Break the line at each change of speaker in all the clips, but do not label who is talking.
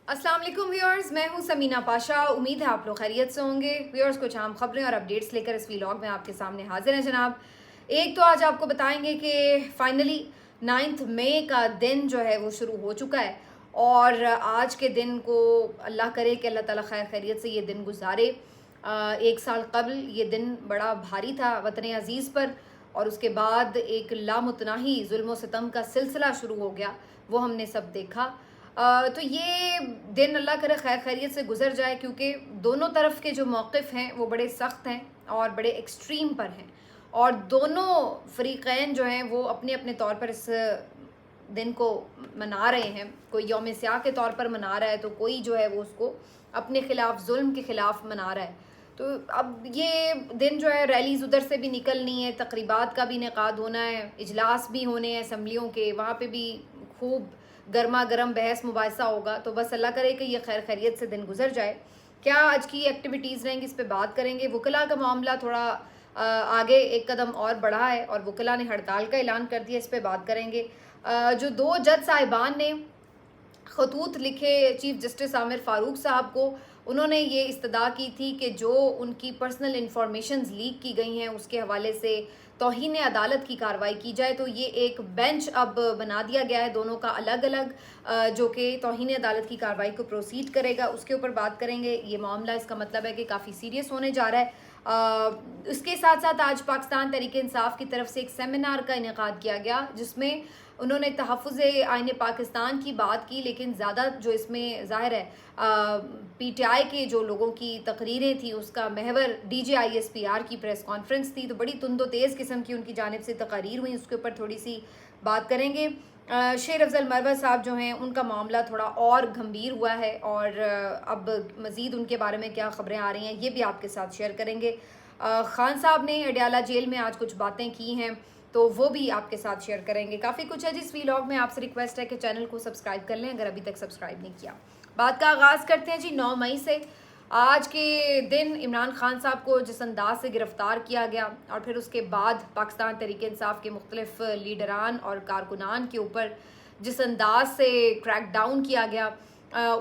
अस्सलाम वालेकुम व्यूअर्स, मैं हूं समीना पाशा। उम्मीद है आप लोग खैरियत से होंगे। व्यूअर्स, कुछ अहम खबरें और अपडेट्स लेकर इस व्लॉग में आपके सामने हाजिर हैं जनाब। एक तो आज आपको बताएंगे कि फाइनली 9 मई का दिन जो है वो शुरू हो चुका है और आज के दिन को अल्लाह करे कि अल्लाह ताला खैर खैरियत से ये दिन गुजारे। एक साल कबल ये दिन बड़ा भारी था वतन अज़ीज़ पर और उसके बाद एक लामुतनाही जुल्म सितम का सिलसिला शुरू हो गया, वो हमने सब देखा। तो ये दिन अल्लाह करे खैर खैरियत से गुजर जाए, क्योंकि दोनों तरफ के जो मौक़िफ़ हैं वो बड़े सख्त हैं और बड़े एक्सट्रीम पर हैं और दोनों फ़रीक़ैन जो हैं वो अपने अपने तौर पर इस दिन को मना रहे हैं। कोई यौम स्याह के तौर पर मना रहा है तो कोई जो है वो उसको अपने ख़िलाफ़ जुल्म के ख़िलाफ़ मना रहा है। तो अब ये दिन जो है रैलीज़ उधर से भी निकलनी है, तकरीबात का भी इनेकाद होना है, इजलास भी होने हैं असम्बलियों के, वहाँ पे भी खूब गर्मा गर्म बहस मुबाहिसा होगा। तो बस अल्लाह करे कि ये खैर खैरियत से दिन गुजर जाए। क्या आज की एक्टिविटीज़ रहेंगी इस पे बात करेंगे। वकला का मामला थोड़ा आगे एक कदम और बढ़ा है और वकला ने हड़ताल का ऐलान कर दिया, इस पे बात करेंगे। जो 2 जज साहिबान ने खतूत लिखे चीफ जस्टिस आमिर फ़ारूक साहब को, उन्होंने ये इस्तदा की थी कि जो उनकी पर्सनल इंफॉर्मेशंस लीक की गई हैं उसके हवाले से तौहीन अदालत की कार्रवाई की जाए। तो ये एक बेंच अब बना दिया गया है दोनों का अलग अलग, जो कि तौहीन अदालत की कार्रवाई को प्रोसीड करेगा। उसके ऊपर बात करेंगे। ये मामला इसका मतलब है कि काफ़ी सीरियस होने जा रहा है। इसके साथ साथ आज पाकिस्तान तहरीक इंसाफ की तरफ से एक सेमिनार का इनेकाद किया गया जिसमें उन्होंने तहफ़्फ़ुज़ आईन पाकिस्तान की बात की, लेकिन ज़्यादा जो इसमें ज़ाहिर है PTI के जो लोगों की तकरीरें थी उसका महवर DGISPR की प्रेस कॉन्फ्रेंस थी। तो बड़ी तुंदो तेज़ किस्म की उनकी जानिब से तकारीर हुई, उसके ऊपर थोड़ी सी बात करेंगे। शेर अफजल मरवत साहब जो हैं उनका मामला थोड़ा और गंभीर हुआ है और अब मज़ीद उनके बारे में क्या ख़बरें आ रही हैं ये भी आपके साथ शेयर करेंगे। खान साहब ने अडयाला जेल में आज कुछ बातें की हैं तो वो भी आपके साथ शेयर करेंगे। काफ़ी कुछ है जिस व्लॉग में। आपसे रिक्वेस्ट है कि चैनल को सब्सक्राइब कर लें अगर अभी तक सब्सक्राइब नहीं किया। बात का आगाज़ करते हैं जी 9 मई से। आज के दिन इमरान खान साहब को जिस अंदाज से गिरफ़्तार किया गया और फिर उसके बाद पाकिस्तान तहरीक इंसाफ के मुख्तलिफ लीडरान और कारकुनान के ऊपर जिस अंदाज से क्रैक डाउन किया गया,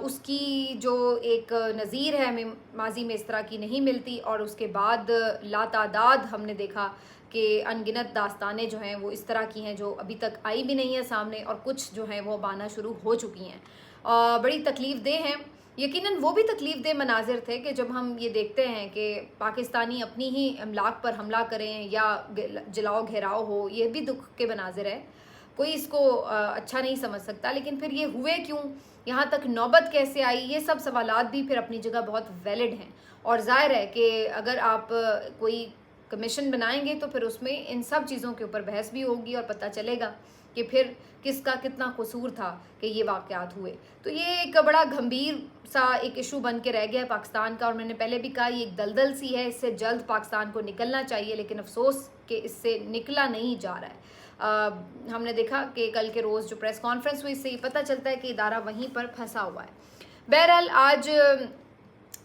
उसकी जो एक नज़ीर है हमें माजी में इस तरह की नहीं मिलती। और उसके बाद लातादाद हमने देखा कि अनगिनत दास्तानें जो हैं वो इस तरह की हैं जो अभी तक आई भी नहीं है सामने और कुछ जो हैं वो अब आना शुरू हो चुकी हैं। बड़ी तकलीफ़ देह हैं। यकीनन वो भी तकलीफ़ देह मनाजिर थे कि जब हम ये देखते हैं कि पाकिस्तानी अपनी ही अमलाक पर हमला करें या जलाओ घेराव हो, ये भी दुख के मनाजिर है। कोई इसको अच्छा नहीं समझ सकता, लेकिन फिर ये हुए क्यों, यहाँ तक नौबत कैसे आई, ये सब सवालात भी फिर अपनी जगह बहुत वैलिड हैं। और ज़ाहिर है कि अगर आप कोई कमीशन बनाएंगे तो फिर उसमें इन सब चीज़ों के ऊपर बहस भी होगी और पता चलेगा कि फिर किसका कितना कसूर था कि ये वाक़यात हुए। तो ये एक बड़ा गंभीर सा एक इशू बन के रह गया है पाकिस्तान का और मैंने पहले भी कहा ये एक दलदल सी है, इससे जल्द पाकिस्तान को निकलना चाहिए, लेकिन अफसोस कि इससे निकला नहीं जा रहा है। हमने देखा कि कल के रोज़ जो प्रेस कॉन्फ्रेंस हुई इससे ये पता चलता है कि इदारा वहीं पर फंसा हुआ है। बहरहाल आज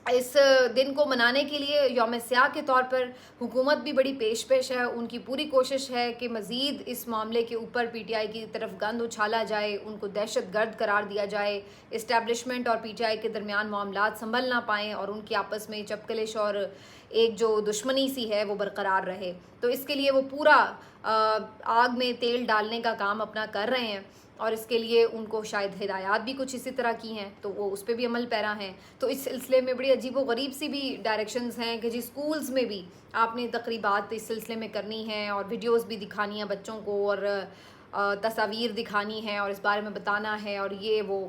इस दिन को मनाने के लिए यौम स्याह के तौर पर हुकूमत भी बड़ी पेश है। उनकी पूरी कोशिश है कि मज़ीद इस मामले के ऊपर PTI की तरफ गंद उछाला जाए, उनको दहशत गर्द करार दिया जाए, इस्टेब्लिशमेंट और PTI के दरमियान मामलात संभल ना पाएँ और उनकी आपस में चपकलिश और एक जो दुश्मनी सी है वो बरकरार रहे। तो इसके लिए वो पूरा आग में तेल डालने का काम अपना कर रहे हैं और इसके लिए उनको शायद हिदायत भी कुछ इसी तरह की हैं तो वो उस पर भी अमल पैरा हैं। तो इस सिलसिले में बड़ी अजीब व गरीब सी भी डायरेक्शंस हैं कि जी स्कूल्स में भी आपने तकरीबात इस सिलसिले में करनी है और वीडियोस भी दिखानी है बच्चों को और तस्वीर दिखानी है और इस बारे में बताना है और ये वो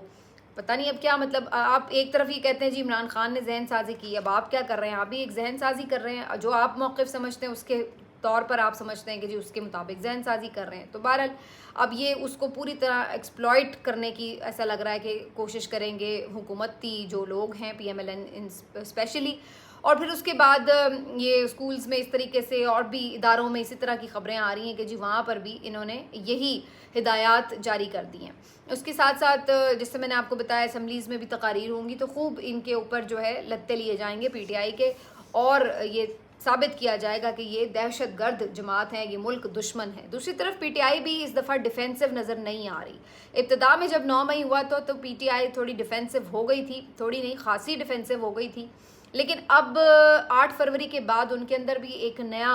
पता नहीं अब क्या मतलब। आप एक तरफ ये कहते हैं जी इमरान खान ने जहन साजी की, अब आप क्या कर रहे हैं, आप भी एक जहन साजी कर रहे हैं। जो आप मौक़िफ़ समझते हैं उसके तौर पर आप समझते हैं कि जी उसके मुताबिक जहन साजी कर रहे हैं। तो बहरहाल अब ये उसको पूरी तरह एक्सप्लॉइट करने की ऐसा लग रहा है कि कोशिश करेंगे हुकूमती जो लोग हैं PMLN स्पेशली। और फिर उसके बाद ये स्कूल्स में इस तरीके से और भी इदारों में इसी तरह की ख़बरें आ रही हैं कि जी वहाँ पर भी इन्होंने यही हिदायत जारी कर दी हैं। उसके साथ साथ जिससे मैंने आपको बताया असम्बलीज़ में भी तकारीर होंगी तो खूब इनके ऊपर जो है लत्ते लिए जाएंगे PTI के और ये साबित किया जाएगा कि ये दहशत गर्द जमात है, ये मुल्क दुश्मन है। दूसरी तरफ पीटीआई भी इस दफ़ा डिफेंसिव नज़र नहीं आ रही। इब्तिदा में जब 9 मई हुआ तो पीटीआई थोड़ी डिफेंसिव हो गई थी, थोड़ी नहीं खासी डिफेंसिव हो गई थी, लेकिन अब 8 फरवरी के बाद उनके अंदर भी एक नया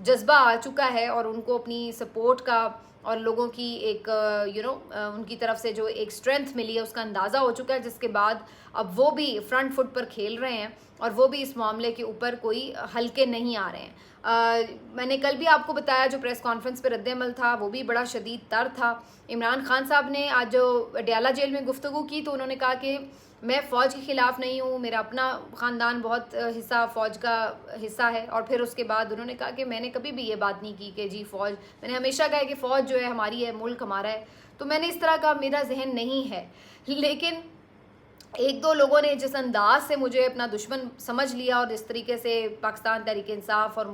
जज्बा आ चुका है और उनको अपनी सपोर्ट का और लोगों की एक उनकी तरफ से जो एक स्ट्रेंथ मिली है उसका अंदाज़ा हो चुका है, जिसके बाद अब वो भी फ्रंट फुट पर खेल रहे हैं और वो भी इस मामले के ऊपर कोई हल्के नहीं आ रहे हैं। मैंने कल भी आपको बताया जो प्रेस कॉन्फ्रेंस पे रद्द-ए-अमल था वो भी बड़ा शदीद तर था। इमरान खान साहब ने आज जो अडयाला जेल में गुफ्तगू की तो उन्होंने कहा कि मैं फ़ौज के ख़िलाफ़ नहीं हूँ, मेरा अपना ख़ानदान बहुत हिस्सा फ़ौज का हिस्सा है। और फिर उसके बाद उन्होंने कहा कि मैंने कभी भी ये बात नहीं की कि जी फ़ौज, मैंने हमेशा कहा कि फ़ौज जो है हमारी है, मुल्क हमारा है, तो मैंने इस तरह का मेरा जहन नहीं है। लेकिन एक दो लोगों ने जिस अंदाज से मुझे अपना दुश्मन समझ लिया और जिस तरीके से पाकिस्तान तहरीक इंसाफ और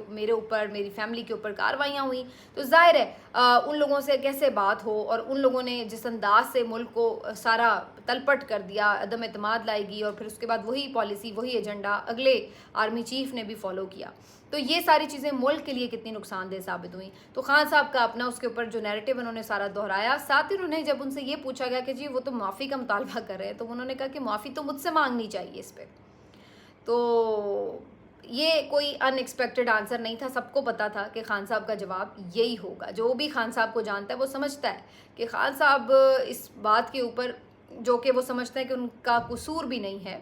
मेरे ऊपर, मेरी फैमिली के ऊपर कार्रवाइयाँ हुई, तो जाहिर है उन लोगों से कैसे बात हो, और उन लोगों ने जिस अंदाज से मुल्क को सारा तलपट कर दिया, अदम एतमाद लाएगी, और फिर उसके बाद वही पॉलिसी, वही एजेंडा अगले आर्मी चीफ ने भी फॉलो किया, तो ये सारी चीज़ें मुल्क के लिए कितनी नुकसानदेह साबित हुई। तो खान साहब का अपना उसके ऊपर जो नैरेटिव उन्होंने सारा दोहराया। साथ ही उन्होंने जब उनसे ये पूछा गया कि जी वो तो माफ़ी का मुतालबा कर रहे हैं, तो उन्होंने कहा कि माफ़ी तो मुझसे मांगनी चाहिए इस पर। तो ये कोई अनएक्सपेक्टेड आंसर नहीं था, सबको पता था कि खान साहब का जवाब यही होगा। जो भी खान साहब को जानता है वो समझता है कि खान साहब इस बात के ऊपर, जो कि वो समझते हैं कि उनका कसूर भी नहीं है,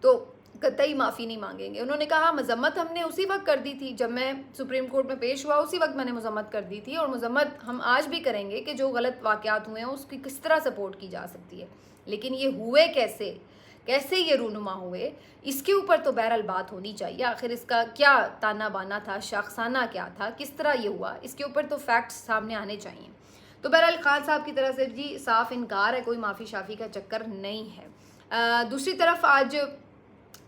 तो कतई माफ़ी नहीं मांगेंगे। उन्होंने कहा मजम्मत हमने उसी वक्त कर दी थी जब मैं सुप्रीम कोर्ट में पेश हुआ, उसी वक्त मैंने मजम्मत कर दी थी, और मजम्मत हम आज भी करेंगे कि जो गलत वाक़यात हुए हैं उसकी किस तरह सपोर्ट की जा सकती है, लेकिन ये हुए कैसे ये रूनुमा हुए, इसके ऊपर तो बहरहाल बात होनी चाहिए। आखिर इसका क्या ताना बाना था, शख्साना क्या था, किस तरह ये हुआ, इसके ऊपर तो फैक्ट्स सामने आने चाहिए। तो बहरहाल खान साहब की तरफ से जी साफ इनकार है, कोई माफ़ी शाफ़ी का चक्कर नहीं है। दूसरी तरफ आज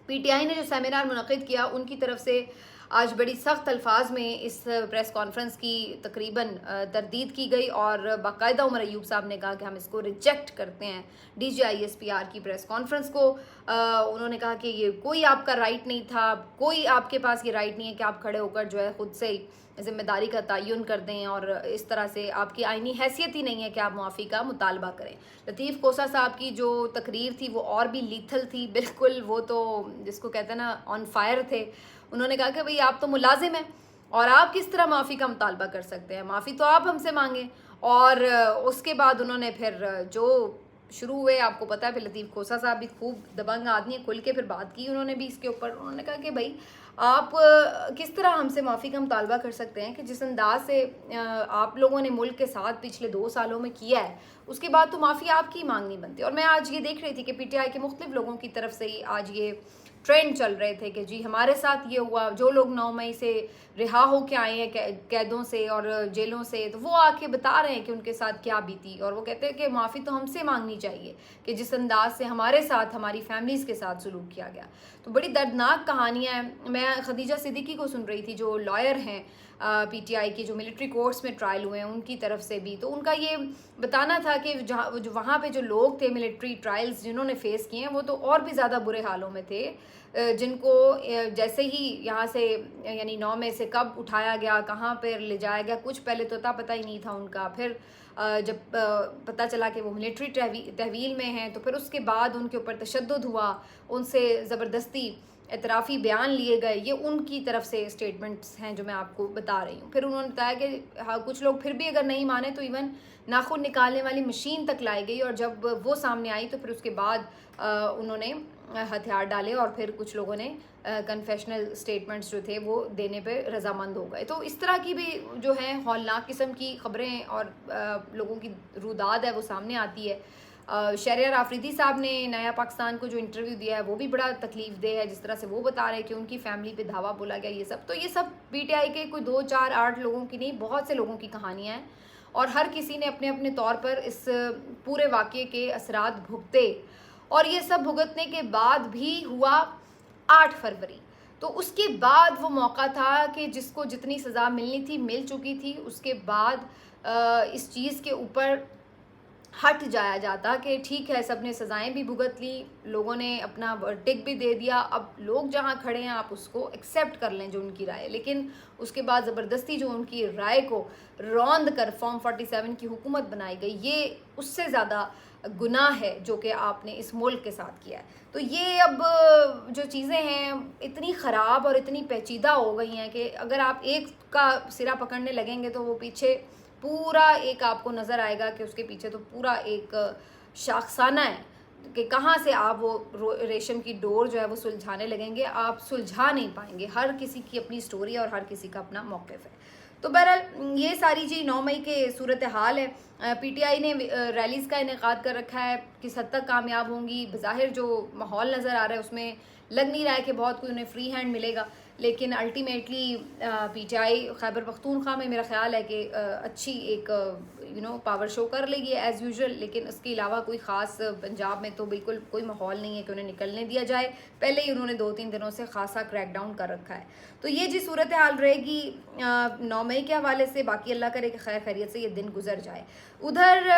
पीटीआई ने जो सेमिनार मुनक़िद किया, उनकी तरफ से आज बड़ी सख्त अल्फाज में इस प्रेस कॉन्फ्रेंस की तकरीबन तरदीद की गई, और बाकायदा उमर अयूब साहब ने कहा कि हम इसको रिजेक्ट करते हैं, DGISPR की प्रेस कॉन्फ्रेंस को। उन्होंने कहा कि ये कोई आपका राइट नहीं था, कोई आपके पास ये राइट नहीं है कि आप खड़े होकर जो है ख़ुद से ही ज़िम्मेदारी का तयन कर दें, और इस तरह से आपकी आईनी हैसियत ही नहीं है कि आप मुआफ़ी का मुतालबा करें। लतीफ़ कोसा साहब की जो तकरीर थी वो और भी लीथल थी, बिल्कुल वो तो जिसको कहते हैं ना ऑन फायर थे। उन्होंने कहा कि भाई आप तो मुलाजिम हैं और आप किस तरह माफ़ी का मुतालबा कर सकते हैं, माफ़ी तो आप हमसे मांगें। और उसके बाद उन्होंने फिर जो शुरू हुए, आपको पता है, फिर लतीफ़ खोसा साहब भी खूब दबंग आदमी है, खुल के फिर बात की उन्होंने भी इसके ऊपर। उन्होंने कहा कि भाई आप किस तरह हमसे माफ़ी का मुतालबा कर सकते हैं कि जिस अंदाज से आप लोगों ने मुल्क के साथ पिछले 2 सालों में किया है, उसके बाद तो माफ़ी आपकी मांगनी बनती है। और मैं आज ये देख रही थी कि पीटीआई के मुख्तलिफ लोगों की तरफ से ही आज ये ट्रेंड चल रहे थे कि जी हमारे साथ ये हुआ, जो लोग 9 मई से रिहा हो के आए हैं कैदों से और जेलों से, तो वो आके बता रहे हैं कि उनके साथ क्या बीती, और वो कहते हैं कि माफ़ी तो हमसे मांगनी चाहिए कि जिस अंदाज से हमारे साथ, हमारी फैमिलीज़ के साथ सलूक किया गया। तो बड़ी दर्दनाक कहानियाँ हैं। मैं खदीजा सिद्दीकी को सुन रही थी जो लॉयर हैं पीटीआई की, जो मिलिट्री कोर्ट्स में ट्रायल हुए हैं, उनकी तरफ से भी। तो उनका ये बताना था कि वहाँ पे जो लोग थे मिलिट्री ट्रायल्स जिन्होंने फेस किए हैं, वो तो और भी ज़्यादा बुरे हालों में थे, जिनको जैसे ही यहाँ से यानी 9 मई से कब उठाया गया, कहाँ पर ले जाया गया, कुछ पहले तो पता ही नहीं था उनका। फिर जब पता चला कि वो मिलिट्री तहवील में हैं, तो फिर उसके बाद उनके ऊपर तशद्दुद हुआ, उनसे ज़बरदस्ती एतराफ़ी बयान लिए गए। ये उनकी तरफ से स्टेटमेंट्स हैं जो मैं आपको बता रही हूँ। फिर उन्होंने बताया कि हाँ, कुछ लोग फिर भी अगर नहीं माने तो इवन नाखून निकालने वाली मशीन तक लाई गई, और जब वो सामने आई तो फिर उसके बाद उन्होंने हथियार डाले, और फिर कुछ लोगों ने कन्फेशनल स्टेटमेंट्स जो थे वो देने पे रजामंद हो गए। तो इस तरह की भी जो है हौलनाक किस्म की ख़बरें और लोगों की रुदाद है वो सामने आती है। शहरियार आफरीदी साहब ने नया पाकिस्तान को जो इंटरव्यू दिया है वो भी बड़ा तकलीफ दे है, जिस तरह से वो बता रहे हैं कि उनकी फैमिली पे धावा बोला गया। ये सब पीटीआई के कोई 2, 4, 8 लोगों की नहीं, बहुत से लोगों की कहानियाँ हैं, और हर किसी ने अपने अपने तौर पर इस पूरे वाक़े के असरात भुगते। और ये सब भुगतने के बाद भी हुआ 8 फरवरी, तो उसके बाद वो मौका था कि जिसको जितनी सज़ा मिलनी थी मिल चुकी थी। उसके बाद इस चीज़ के ऊपर ہٹ جایا جاتا کہ ٹھیک ہے سب نے سزائیں بھی بھگت لی, لوگوں نے اپنا ورڈکٹ بھی دے دیا, اب لوگ جہاں کھڑے ہیں آپ اس کو ایکسیپٹ کر لیں جو ان کی رائے, لیکن اس کے بعد زبردستی جو ان کی رائے کو روند کر فارم 47 کی حکومت بنائی گئی, یہ اس سے زیادہ گناہ ہے جو کہ آپ نے اس ملک کے ساتھ کیا ہے. تو یہ اب جو چیزیں ہیں اتنی خراب اور اتنی پیچیدہ ہو گئی ہیں کہ اگر آپ ایک کا سرا پکڑنے لگیں گے تو وہ پیچھے پورا ایک آپ کو نظر آئے گا کہ اس کے پیچھے تو پورا ایک شاخسانہ ہے کہ کہاں سے آپ وہ ریشم کی ڈور جو ہے وہ سلجھانے لگیں گے, آپ سلجھا نہیں پائیں گے. ہر کسی کی اپنی سٹوری ہے اور ہر کسی کا اپنا موقف ہے. تو بہرحال یہ ساری جی 9 مئی کے صورتحال ہے. پی ٹی آئی نے ریلیز کا انعقاد کر رکھا ہے, کس حد تک کامیاب ہوں گی, بظاہر جو ماحول نظر آ رہا ہے اس میں لگ نہیں رہا ہے کہ بہت کوئی انہیں فری ہینڈ ملے گا, لیکن ultimately P T I Khyber Pakhtunkhwa میں میرا خیال ہے کہ اچھی ایک پاور شو کر لے گی ایز یوزول, لیکن اس کے علاوہ کوئی خاص پنجاب میں تو بالکل کوئی ماحول نہیں ہے کہ انہیں نکلنے دیا جائے. پہلے ہی انہوں نے 2-3 دنوں سے خاصا کریک ڈاؤن کر رکھا ہے. تو یہ جی صورتحال رہے گی 9 مئی کے حوالے سے. باقی اللہ کرے کہ خیر خیریت سے یہ دن گزر جائے. ادھر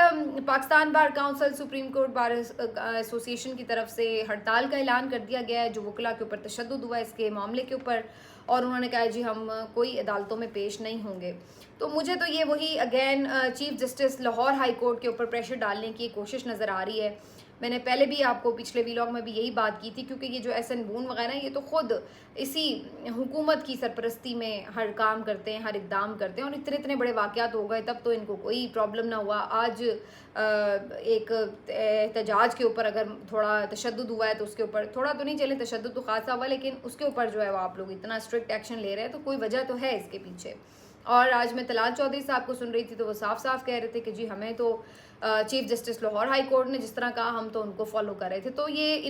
Pakistan bar council, supreme court bar ایسوسی ایشن کی طرف سے ہڑتال کا اعلان کر دیا گیا ہے جو وکلا کے اوپر تشدد ہوا اس کے معاملے کے اوپر, اور انہوں نے کہا جی ہم کوئی عدالتوں میں پیش نہیں ہوں گے. تو مجھے تو یہ وہی again chief justice Lahore high court کے اوپر پریشر ڈالنے کی کوشش نظر آ رہی ہے. میں نے پہلے بھی آپ کو پچھلے ویلاگ میں بھی یہی بات کی تھی, کیونکہ یہ جو ایس این بون وغیرہ یہ تو خود اسی حکومت کی سرپرستی میں ہر کام کرتے ہیں, ہر اقدام کرتے ہیں, اور اتنے بڑے واقعات ہو گئے تب تو ان کو کوئی پرابلم نہ ہوا. آج ایک احتجاج کے اوپر اگر تھوڑا تشدد ہوا ہے تو اس کے اوپر تھوڑا تو نہیں چلے تشدد تو خاصا ہوا, لیکن اس کے اوپر جو ہے وہ آپ لوگ اتنا اسٹرکٹ ایکشن لے رہے ہیں تو کوئی وجہ تو ہے اس کے پیچھے. اور آج میں طلال چودھری صاحب کو سن رہی تھی تو وہ صاف کہہ رہے تھے کہ جی ہمیں تو chief justice Lahore high court نے جس طرح کہا ہم تو ان کو فالو کر رہے تھے. تو یہ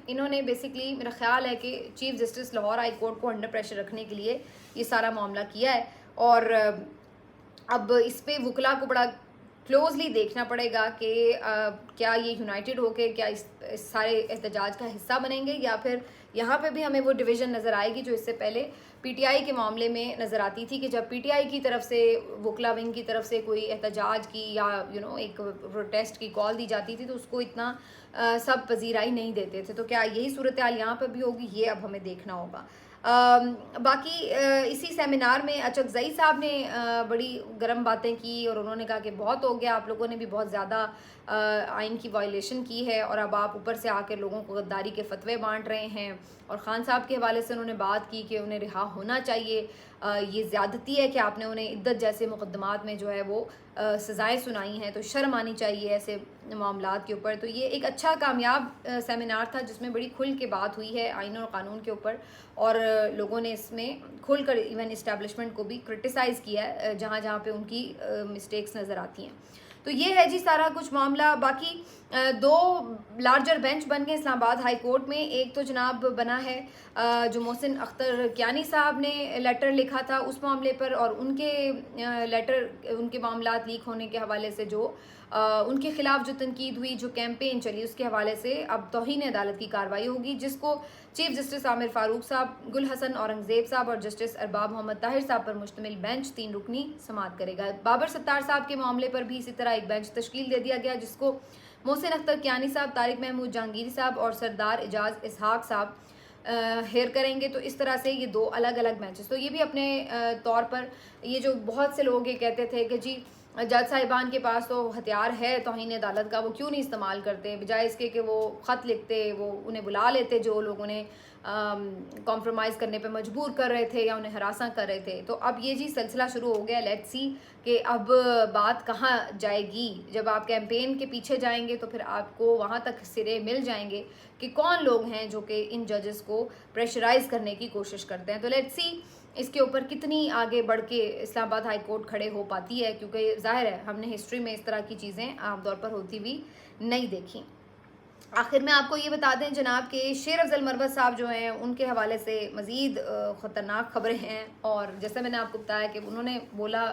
انہوں نے بیسکلی میرا خیال ہے کہ chief justice Lahore high court کو انڈر پریشر رکھنے کے لیے یہ سارا معاملہ کیا ہے, اور اب اس پہ وکلا کو بڑا کلوزلی دیکھنا پڑے گا کہ کیا یہ یونائٹڈ ہو کے کیا اس سارے احتجاج کا حصہ بنیں گے, یا پھر یہاں پہ بھی ہمیں وہ ڈویژن نظر آئے گی جو اس سے پہلے پی ٹی آئی کے معاملے میں نظر آتی تھی کہ جب پی ٹی آئی کی طرف سے وکلا ونگ کی طرف سے کوئی احتجاج کی یا ایک پروٹیسٹ کی کال دی جاتی تھی تو اس کو اتنا سب پذیرائی نہیں دیتے تھے. تو کیا یہی صورتحال یہاں پہ بھی ہوگی, یہ اب ہمیں دیکھنا ہوگا. باقی اسی سیمینار میں اچکزئی صاحب نے بڑی گرم باتیں کی, اور انہوں نے کہا کہ بہت ہو گیا, آپ لوگوں نے بھی بہت زیادہ آئین کی وائلیشن کی ہے, اور اب آپ اوپر سے آ کے لوگوں کو غداری کے فتوے بانٹ رہے ہیں. اور خان صاحب کے حوالے سے انہوں نے بات کی کہ انہیں رہا ہونا چاہیے, یہ زیادتی ہے کہ آپ نے انہیں عدت جیسے مقدمات میں جو ہے وہ سزائیں سنائی ہیں, تو شرم آنی چاہیے ایسے معاملات کے اوپر. تو یہ ایک اچھا کامیاب سیمینار تھا جس میں بڑی کھل کے بات ہوئی ہے آئین اور قانون کے اوپر, اور لوگوں نے اس میں کھل کر ایون اسٹیبلشمنٹ کو بھی کرٹیسائز کیا ہے جہاں جہاں پہ ان کی مسٹیکس نظر آتی ہیں. تو یہ ہے جی سارا کچھ معاملہ. باقی 2 لارجر بینچ بن گئے اسلام آباد ہائی کورٹ میں. ایک تو جناب بنا ہے جو محسن اختر کیانی صاحب نے لیٹر لکھا تھا اس معاملے پر, اور ان کے لیٹر ان کے معاملات لیک ہونے کے حوالے سے جو ان کے خلاف جو تنقید ہوئی, جو کیمپین چلی, اس کے حوالے سے اب توہین عدالت کی کارروائی ہوگی, جس کو چیف جسٹس عامر فاروق صاحب, گل حسن اورنگزیب صاحب اور جسٹس ارباب محمد طاہر صاحب پر مشتمل بینچ 3 رکنی سماعت کرے گا. بابر ستار صاحب کے معاملے پر بھی اسی طرح ایک بینچ تشکیل دے دیا گیا جس کو محسن اختر کیانی صاحب, طارق محمود جہانگیری صاحب اور سردار اعجاز اسحاق صاحب ہیئر کریں گے. تو اس طرح سے یہ 2 الگ الگ بینچز. تو یہ بھی اپنے طور پر یہ جو بہت سے لوگ یہ کہتے تھے کہ جی جج صاحبان کے پاس تو ہتھیار ہے توہین عدالت کا, وہ کیوں نہیں استعمال کرتے, بجائے اس کے کہ وہ خط لکھتے, وہ انہیں بلا لیتے جو لوگ انہیں کمپرومائز کرنے پہ مجبور کر رہے تھے یا انہیں ہراساں کر رہے تھے. تو اب یہ جی سلسلہ شروع ہو گیا. لیٹس سی کہ اب بات کہاں جائے گی. جب آپ کیمپین کے پیچھے جائیں گے تو پھر آپ کو وہاں تک سرے مل جائیں گے کہ کون لوگ ہیں جو کہ ان ججز کو پریشرائز کرنے کی کوشش کرتے ہیں. تو لیٹس سی اس کے اوپر کتنی آگے بڑھ کے اسلام آباد ہائی کورٹ کھڑے ہو پاتی ہے, کیونکہ ظاہر ہے ہم نے ہسٹری میں اس طرح کی چیزیں عام طور پر ہوتی ہوئی نہیں دیکھی. آخر میں آپ کو یہ بتا دیں جناب کہ شیر افضل مروت صاحب جو ہیں ان کے حوالے سے مزید خطرناک خبریں ہیں, اور جیسے میں نے آپ کو بتایا کہ انہوں نے بولا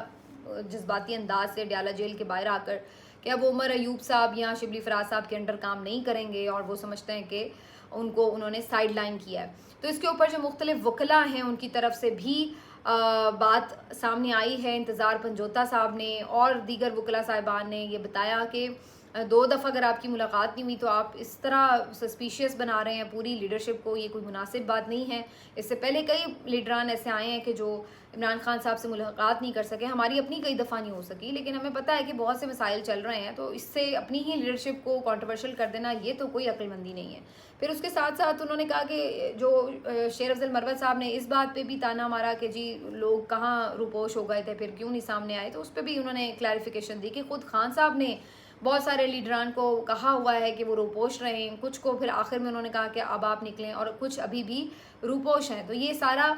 جذباتی انداز سے ڈیالہ جیل کے باہر آ کر کہ اب عمر ایوب صاحب یا شبلی فراز صاحب کے انڈر کام نہیں کریں گے, اور وہ سمجھتے ہیں کہ ان کو انہوں نے سائیڈ لائن کیا ہے. تو اس کے اوپر جو مختلف وکلاء ہیں ان کی طرف سے بھی بات سامنے آئی ہے. انتظار پنجوتا صاحب نے اور دیگر وکلاء صاحبان نے یہ بتایا کہ 2 دفعہ اگر آپ کی ملاقات نہیں ہوئی تو آپ اس طرح سسپیشیس بنا رہے ہیں پوری لیڈرشپ کو، یہ کوئی مناسب بات نہیں ہے. اس سے پہلے کئی لیڈران ایسے آئے ہیں کہ جو عمران خان صاحب سے ملاقات نہیں کر سکے. ہماری اپنی کئی دفعہ نہیں ہو سکی، لیکن ہمیں پتہ ہے کہ بہت سے مسائل چل رہے ہیں، تو اس سے اپنی ہی لیڈرشپ کو کنٹروورشل کر دینا یہ تو کوئی عقل مندی نہیں ہے. پھر اس کے ساتھ ساتھ انہوں نے کہا کہ جو شیر افضل مروت صاحب نے اس بات پہ بھی تانا مارا کہ جی لوگ کہاں روپوش ہو گئے تھے، پھر کیوں نہیں سامنے آئے، تو اس پہ بھی انہوں نے کلیریفیکیشن دی کہ خود خان صاحب نے بہت سارے لیڈران کو کہا ہوا ہے کہ وہ روپوش رہے ہیں، کچھ کو پھر آخر میں انہوں نے کہا کہ اب آپ نکلیں، اور کچھ ابھی بھی روپوش ہیں. تو یہ سارا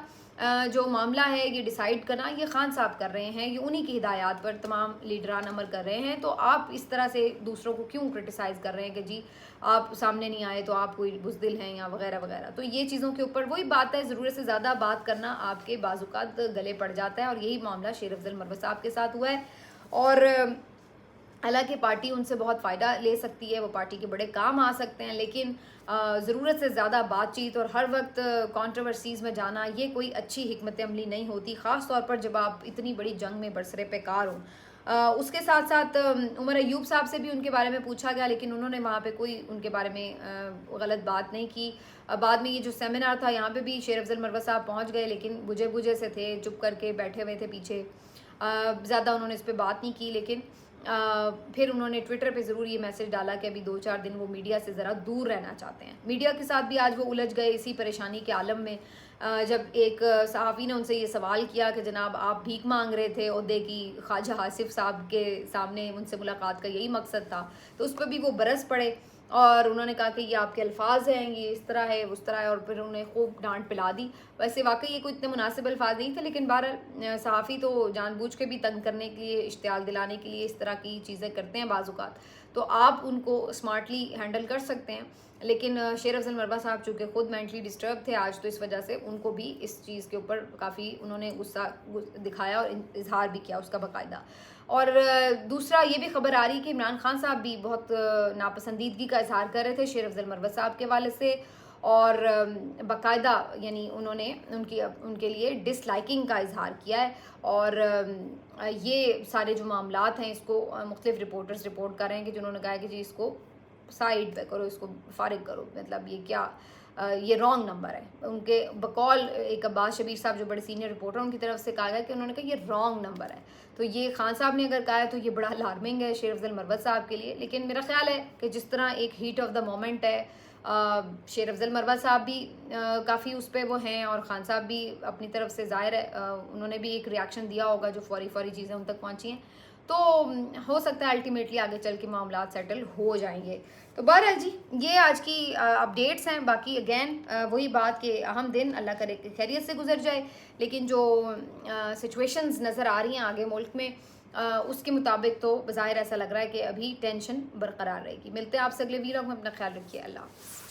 جو معاملہ ہے یہ ڈیسائیڈ کرنا یہ خان صاحب کر رہے ہیں، یہ انہی کی ہدایات پر تمام لیڈران عمل کر رہے ہیں. تو آپ اس طرح سے دوسروں کو کیوں کرٹیسائز کر رہے ہیں کہ جی آپ سامنے نہیں آئے تو آپ کوئی بزدل ہیں یا وغیرہ وغیرہ. تو یہ چیزوں کے اوپر وہی بات ہے، ضرورت سے زیادہ بات کرنا آپ کے بعض اوقات گلے پڑ جاتا ہے، اور یہی معاملہ شیر افضل مروت صاحب کے ساتھ ہوا ہے. اور حالانکہ پارٹی ان سے بہت فائدہ لے سکتی ہے، وہ پارٹی کے بڑے کام آ سکتے ہیں، لیکن ضرورت سے زیادہ بات چیت اور ہر وقت کانٹروورسیز میں جانا یہ کوئی اچھی حکمت عملی نہیں ہوتی، خاص طور پر جب آپ اتنی بڑی جنگ میں برسرے پیکار ہوں. اس کے ساتھ ساتھ عمر ایوب صاحب سے بھی ان کے بارے میں پوچھا گیا، لیکن انہوں نے وہاں پہ کوئی ان کے بارے میں غلط بات نہیں کی. بعد میں یہ جو سیمینار تھا یہاں پہ بھی شیر افضل مروت صاحب پہنچ گئے، لیکن بجھے بجھے سے تھے، چپ کر کے بیٹھے ہوئے تھے پیچھے، زیادہ انہوں نے اس پہ بات نہیں کی. لیکن پھر انہوں نے ٹویٹر پہ ضرور یہ میسج ڈالا کہ ابھی 2-4 دن وہ میڈیا سے ذرا دور رہنا چاہتے ہیں. میڈیا کے ساتھ بھی آج وہ الجھ گئے اسی پریشانی کے عالم میں، جب ایک صحافی نے ان سے یہ سوال کیا کہ جناب آپ بھیک مانگ رہے تھے عہدے کی، خواجہ آصف صاحب کے سامنے ان سے ملاقات کا یہی مقصد تھا، تو اس پہ بھی وہ برس پڑے اور انہوں نے کہا کہ یہ آپ کے الفاظ ہیں، یہ اس طرح ہے اس طرح ہے، اور پھر انہیں خوب ڈانٹ پلا دی. ویسے واقعی یہ کوئی اتنے مناسب الفاظ نہیں تھے، لیکن بہرحال صحافی تو جان بوجھ کے بھی تنگ کرنے کے لیے، اشتعال دلانے کے لیے اس طرح کی چیزیں کرتے ہیں بعض اوقات، تو آپ ان کو اسمارٹلی ہینڈل کر سکتے ہیں. لیکن شیر افضل مروت صاحب چونکہ خود مینٹلی ڈسٹرب تھے آج، تو اس وجہ سے ان کو بھی اس چیز کے اوپر کافی انہوں نے غصہ دکھایا اور اظہار بھی کیا اس کا باقاعدہ. اور دوسرا یہ بھی خبر آ رہی کہ عمران خان صاحب بھی بہت ناپسندیدگی کا اظہار کر رہے تھے شیر افضل مروت صاحب کے حوالے سے، اور باقاعدہ یعنی انہوں نے ان کے لیے ڈس لائکنگ کا اظہار کیا ہے. اور یہ سارے جو معاملات ہیں اس کو مختلف رپورٹرز رپورٹ کر رہے ہیں کہ جنہوں نے کہا ہے کہ جی اس کو سائڈ پہ کرو، اس کو فارغ کرو، مطلب یہ کیا یہ رانگ نمبر ہے. ان کے بقول ایک عباس شبیر صاحب جو بڑے سینئر رپورٹر ان کی طرف سے کہا گیا کہ انہوں نے کہا یہ رانگ نمبر ہے. تو یہ خان صاحب نے اگر کہا ہے تو یہ بڑا الارمنگ ہے شیر افضل مروت صاحب کے لیے. لیکن میرا خیال ہے کہ جس طرح ایک ہیٹ آف دا مومنٹ ہے، شیر افضل مروت صاحب بھی کافی اس پہ وہ ہیں، اور خان صاحب بھی اپنی طرف سے ظاہر ہے انہوں نے بھی ایک ریاکشن دیا ہوگا جو فوری چیزیں ان تک پہنچی ہیں، تو ہو سکتا ہے الٹیمیٹلی آگے چل کے معاملات سیٹل ہو جائیں گے. تو بہرحال جی یہ آج کی اپڈیٹس ہیں. باقی اگین وہی بات کہ اہم دن اللہ کرے کہ خیریت سے گزر جائے، لیکن جو سچویشنز نظر آ رہی ہیں آگے ملک میں اس کے مطابق تو بظاہر ایسا لگ رہا ہے کہ ابھی ٹینشن برقرار رہے گی. ملتے ہیں آپ سے اگلے ویلاگ میں، اپنا خیال رکھیے، اللہ حافظ.